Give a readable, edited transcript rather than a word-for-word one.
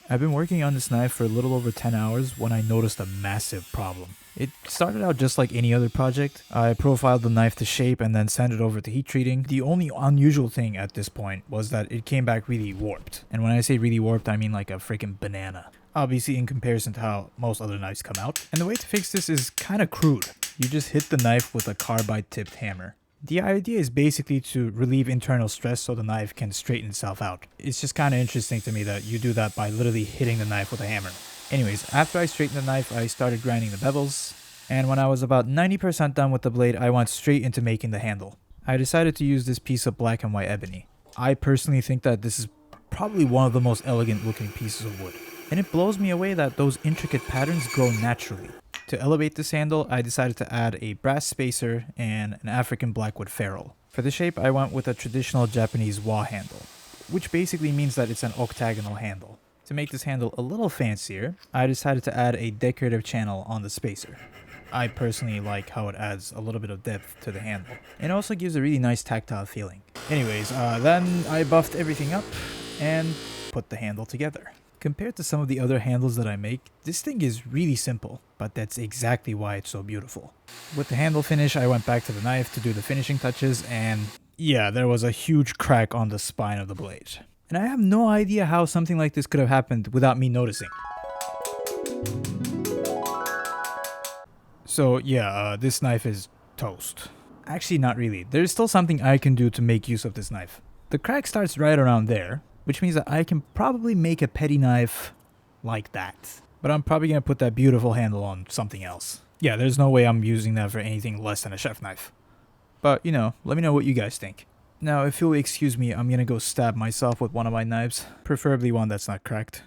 I've been working on this knife for a little over 10 hours when I noticed a massive problem. It started out just like any other project. I profiled the knife to shape and then sent it over to heat treating. The only unusual thing at this point was that it came back really warped. And when I say really warped, I mean like a freaking banana. Obviously in comparison to how most other knives come out. And the way to fix this is kind of crude. You just hit the knife with a carbide tipped hammer. The idea is basically to relieve internal stress so the knife can straighten itself out. It's just kind of interesting to me that you do that by literally hitting the knife with a hammer. Anyways, after I straightened the knife, I started grinding the bevels, and when I was about 90% done with the blade, I went straight into making the handle. I decided to use this piece of black and white ebony. I personally think that this is probably one of the most elegant looking pieces of wood, and it blows me away that those intricate patterns grow naturally. To elevate this handle, I decided to add a brass spacer and an African blackwood ferrule. For the shape, I went with a traditional Japanese wa handle, which basically means that it's an octagonal handle. To make this handle a little fancier, I decided to add a decorative channel on the spacer. I personally like how it adds a little bit of depth to the handle. It also gives a really nice tactile feeling. Anyways, then I buffed everything up and put the handle together. Compared to some of the other handles that I make, this thing is really simple, but that's exactly why it's so beautiful. With the handle finish, I went back to the knife to do the finishing touches, and yeah, there was a huge crack on the spine of the blade. And I have no idea how something like this could have happened without me noticing. So yeah, this knife is toast. Actually, not really. There's still something I can do to make use of this knife. The crack starts right around there, which means that I can probably make a petty knife like that. But I'm probably going to put that beautiful handle on something else. Yeah, there's no way I'm using that for anything less than a chef knife. But, let me know what you guys think. Now, if you'll excuse me, I'm going to go stab myself with one of my knives. Preferably one that's not cracked.